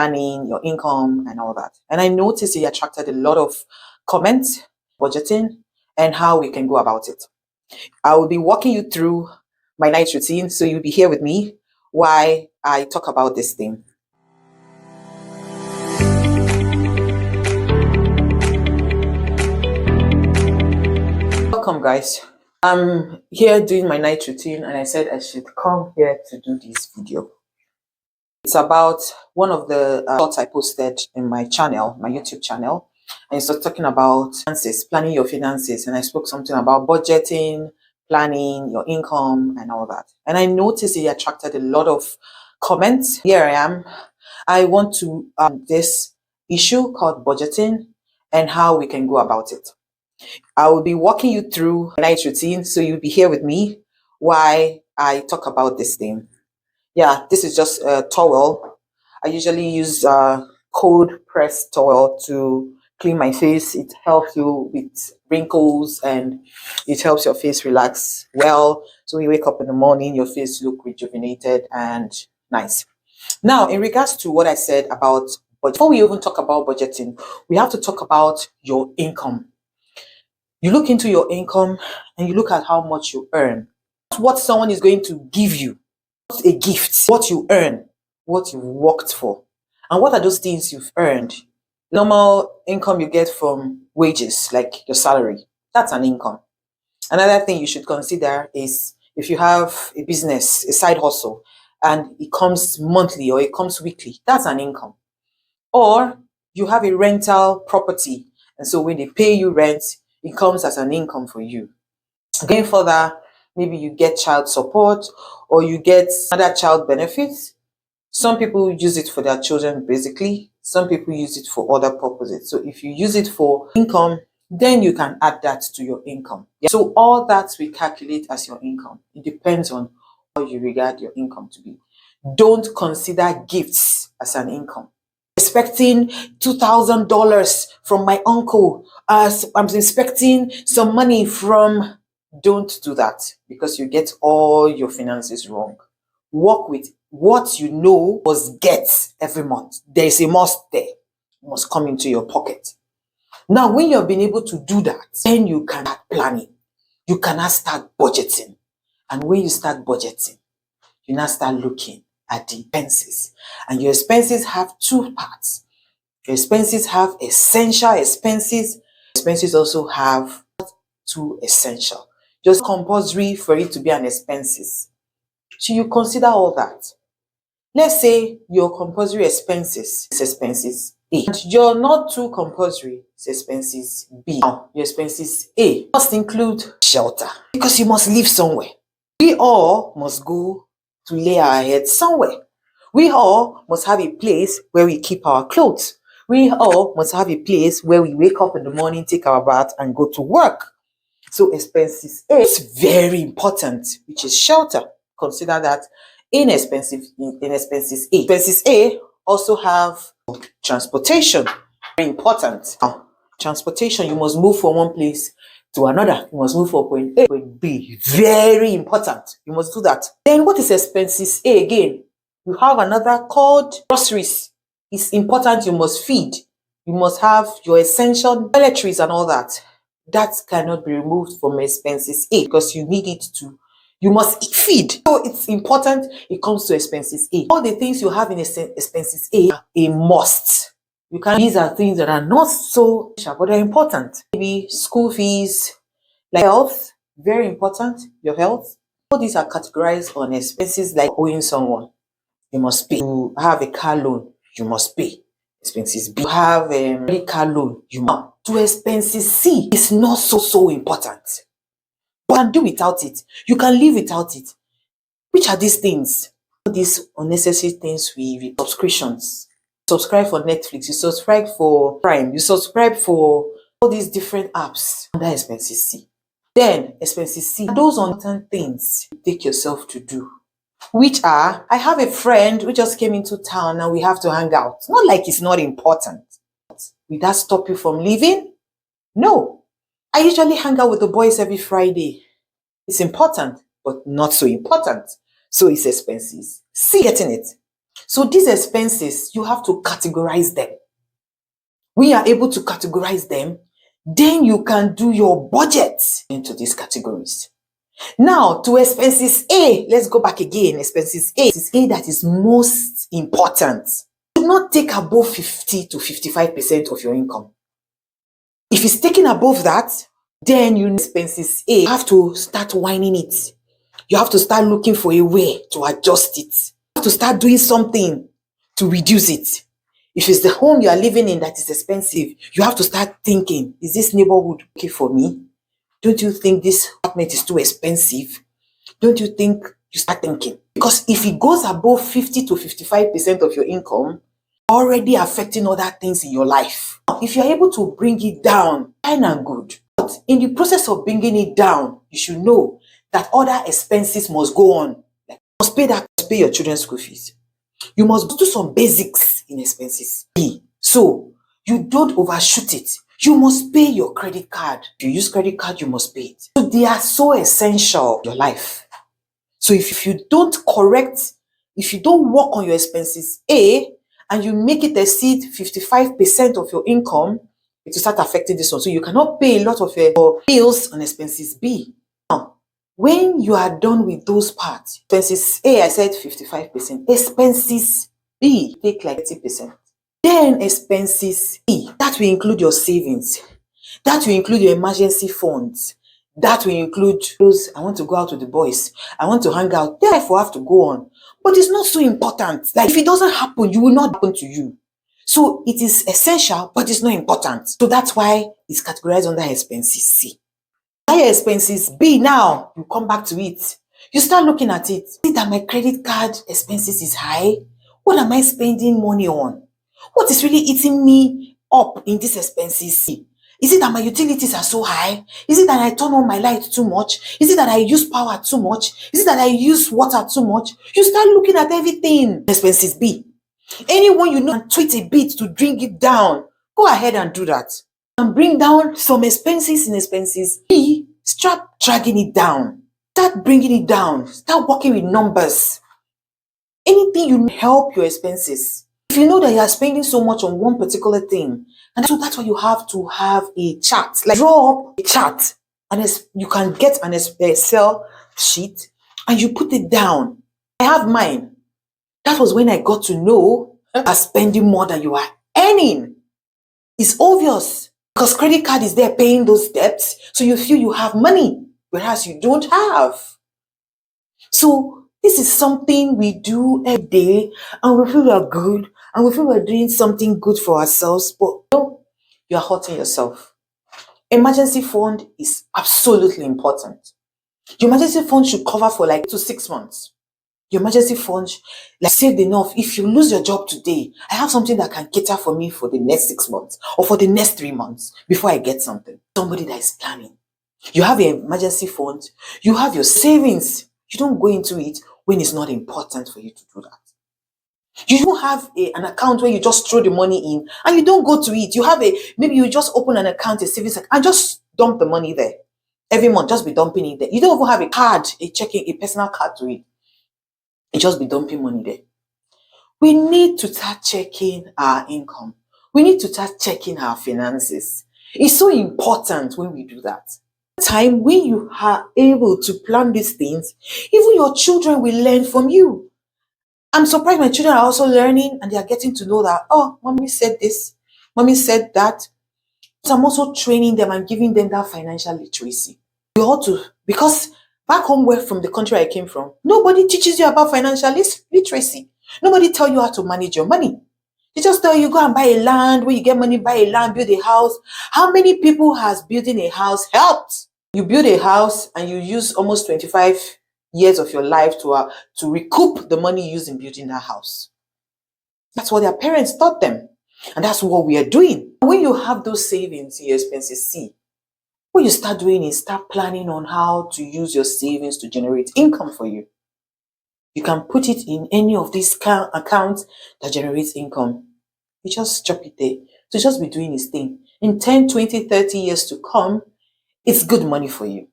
planning, your income, and all that. And I noticed it attracted a lot of comments, budgeting, and how we can go about it. I will be walking you through my night routine, so you'll be here with me while I talk about this thing. Welcome, guys. I'm here doing my night routine, and I said I should come here to do this video. It's about one of the thoughts I posted in my channel, my YouTube channel, and it's talking about finances, planning your finances, and I spoke something about budgeting, planning your income, and all that. And I noticed it attracted a lot of comments. Here I am. I want to this issue called budgeting and how we can go about it. I will be walking you through my night routine, so you'll be here with me while I talk about this thing. Yeah, this is just a towel. I usually use cold pressed towel to clean my face. It helps you with wrinkles and it helps your face relax well. So when you wake up in the morning, your face look rejuvenated and nice. Now, in regards to what I said about budget, before we even talk about budgeting, we have to talk about your income. You look into your income and you look at how much you earn. What someone is going to give you, not a gift, what you earn, what you've worked for. And what are those things you've earned? Normal income you get from wages, like your salary, that's an income. Another thing you should consider is if you have a business, a side hustle, and it comes monthly or it comes weekly, that's an income. Or you have a rental property, and so when they pay you rent, it comes as an income for you. Going further, maybe you get child support or you get other child benefits. Some people use it for their children, basically. Some people use it for other purposes. So if you use it for income, then you can add that to your income. Yeah. So all that we calculate as your income. It depends on how you regard your income to be. Don't consider gifts as an income. Expecting $2,000 from my uncle. I'm expecting some money from. Don't do that because you get all your finances wrong. Work with what you know must get every month. There is a must there. It must come into your pocket. Now, when you've been able to do that, then you can start planning. You can now start budgeting. And when you start budgeting, you now start looking at the expenses. And your expenses have two parts. Your expenses have essential expenses. Expenses also have two essential. Just compulsory for it to be an expenses. So you consider all that. Let's say your compulsory expenses is expenses A. And you're not too compulsory, it's expenses B. Now, your expenses A must include shelter because you must live somewhere. We all must go to lay our heads somewhere. We all must have a place where we keep our clothes. We all must have a place where we wake up in the morning, take our bath, and go to work. So expenses A is very important, which is shelter. Consider that in expenses A. Expenses A also have transportation, very important. Now, transportation, you must move from one place to another. You must move from point A to point B. Very important. You must do that. Then what is expenses A again? You have another called groceries. It's important. You must feed. You must have your essential toiletries and all that. That cannot be removed from expenses A because you need it to, you must feed. So it's important it comes to expenses A. All the things you have in expenses A are a must. You can, these are things that are not so, but they're important. Maybe school fees, like health, very important, your health. All these are categorized on expenses like owing someone. You must pay. You have a car loan, you must pay. Expenses B. You have a car loan, you must. To expenses C is not so important. You can do without it. You can live without it. Which are these things? All these unnecessary things we subscriptions. Subscribe for Netflix, you subscribe for Prime, you subscribe for all these different apps under expenses C. Then expenses C, those important things you take yourself to do. Which are, I have a friend who just came into town and we have to hang out. Not like it's not important. Will that stop you from leaving? No. I usually hang out with the boys every Friday. It's important, but not so important. So it's expenses. See, getting it. So these expenses, you have to categorize them. When you are able to categorize them, then you can do your budget into these categories. Now, to expenses A, let's go back again. Expenses A is A that is most important. Do not take above 50 to 55% of your income. If it's taken above that, then you need expenses A. You have to start winding it. You have to start looking for a way to adjust it. You have to start doing something to reduce it. If it's the home you are living in that is expensive, you have to start thinking, is this neighborhood okay for me? Don't you think this apartment is too expensive? Don't you think you start thinking? Because if it goes above 50 to 55% of your income, already affecting other things in your life. If you're able to bring it down, fine and good. But in the process of bringing it down, you should know that other expenses must go on. Like you must pay your children's school fees. You must do some basics in expenses. So you don't overshoot it. You must pay your credit card. If you use credit card, you must pay it. So they are so essential in your life. So if you don't work on your expenses A, and you make it exceed 55% of your income, it will start affecting this one. So you cannot pay a lot of your bills on expenses B. Now, when you are done with those parts, expenses A, I said 55%. Expenses B, take like 30%. Then expenses E, that will include your savings. That will include your emergency funds. That will include those, I want to go out with the boys. I want to hang out. Therefore, I have to go on. But it's not so important. Like if it doesn't happen, you will not happen to you. So it is essential, but it's not important. So that's why it's categorized under expenses C. Higher expenses B, now you come back to it. You start looking at it. See that my credit card expenses is high. What am I spending money on? What is really eating me up in these expenses C? Is it that my utilities are so high? Is it that I turn on my light too much? Is it that I use power too much? Is it that I use water too much? You start looking at everything. Expenses B. Anyone you know can tweet a bit to bring it down. Go ahead and do that. And bring down some expenses in expenses B. Start dragging it down. Start bringing it down. Start working with numbers. Anything you help your expenses. If you know that you are spending so much on one particular thing, and so that's why you have to have a chart. Like draw up a chart, and you can get an Excel sheet and you put it down. I have mine. That was when I got to know you are spending more than you are earning. It's obvious because credit card is there paying those debts, so you feel you have money, whereas you don't have. So this is something we do every day, and we feel we are good, and we feel we're doing something good for ourselves, but no, you are hurting yourself. Emergency fund is absolutely important. Your emergency fund should cover for like 2 to 6 months. Your emergency fund, like saved enough. If you lose your job today, I have something that can cater for me for the next 6 months or for the next 3 months before I get something. Somebody that is planning. You have your emergency fund, you have your savings. You don't go into it when it's not important for you to do that. You don't have an account where you just throw the money in and you don't go to it. You have maybe you just open an account, a savings account, and just dump the money there. Every month, just be dumping it there. You don't even have a card, a personal card to it. You just be dumping money there. We need to start checking our income. We need to start checking our finances. It's so important when we do that. Time when you are able to plan these things, even your children will learn from you. I'm surprised my children are also learning and they are getting to know that, oh, mommy said this, mommy said that. So I'm also training them and giving them that financial literacy. You ought to, because back home where from the country I came from, nobody teaches you about financial literacy. Nobody tell you how to manage your money. They just tell you go and buy a land, when you get money, buy a land, build a house. How many people has building a house helped? You build a house and you use almost 25 years of your life to recoup the money used in building that house. That's what their parents taught them. And that's what we are doing. When you have those savings in your expenses C, what you start doing is start planning on how to use your savings to generate income for you. You can put it in any of these accounts that generates income. You just drop it there. So just be doing this thing. In 10, 20, 30 years to come, it's good money for you.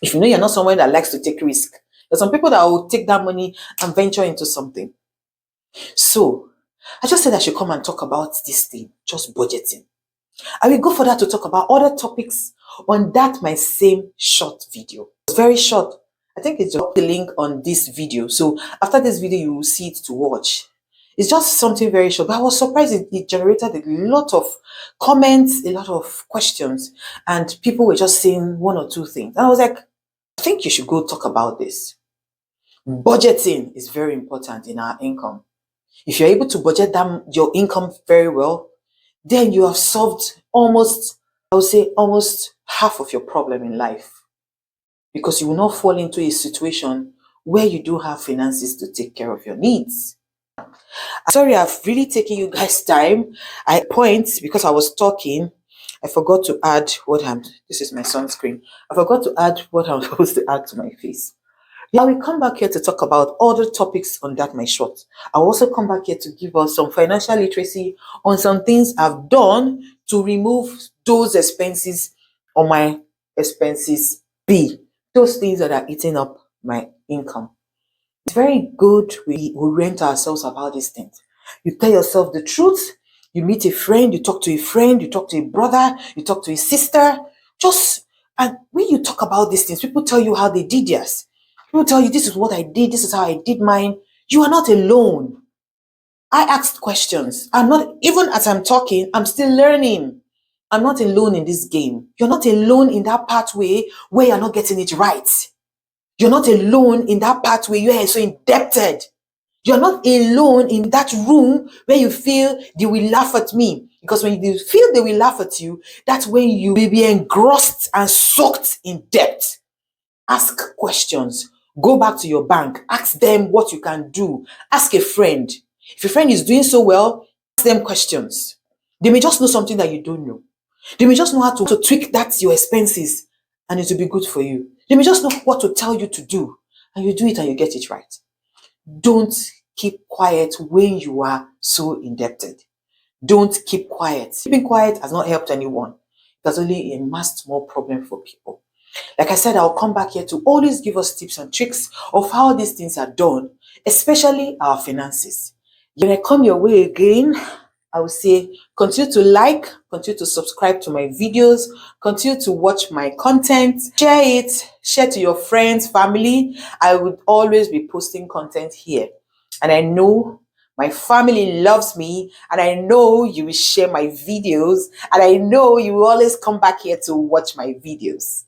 If you know you're not someone that likes to take risk, there's some people that will take that money and venture into something. So I just said I should come and talk about this thing, just budgeting. I will go further to talk about other topics on that my same short video. It's very short. I think it's just the link on this video. So after this video, you will see it to watch. It's just something very short, but I was surprised it generated a lot of comments, a lot of questions, and people were just saying one or two things. And I was like, I think you should go talk about this. Budgeting is very important in our income. If you're able to budget down your income very well, then you have solved almost, I would say, almost half of your problem in life. Because you will not fall into a situation where you do have finances to take care of your needs. Sorry, I've really taken you guys time. I point because I was talking. I forgot to add this is my sunscreen. I forgot to add what I'm supposed to add to my face. I will come back here to talk about other topics on that my short. I will also come back here to give us some financial literacy on some things I've done to remove those expenses on my expenses B. Those things that are eating up my income. It's very good we orient ourselves about these things. You tell yourself the truth. You meet a friend, you talk to a friend, you talk to a brother, you talk to a sister. And when you talk about these things, people tell you how they did theirs. People tell you, this is what I did, this is how I did mine. You are not alone. I asked questions. Even as I'm talking, I'm still learning. I'm not alone in this game. You're not alone in that pathway where you're not getting it right. You're not alone in that pathway where you're so indebted. You're not alone in that room where you feel they will laugh at me. Because when you feel they will laugh at you, that's when you will be engrossed and soaked in debt. Ask questions. Go back to your bank. Ask them what you can do. Ask a friend. If your friend is doing so well, ask them questions. They may just know something that you don't know. They may just know how to tweak that your expenses and it will be good for you. They may just know what to tell you to do and you do it and you get it right. Don't keep quiet when you are so indebted. Don't keep quiet. Keeping quiet has not helped anyone. It has only amassed more problem for people. Like I said, I'll come back here to always give us tips and tricks of how these things are done, especially our finances. When I come your way again, I will say continue to like, continue to subscribe to my videos, continue to watch my content, share it, share to your friends, family. I would always be posting content here. And I know my family loves me, and I know you will share my videos, and I know you will always come back here to watch my videos.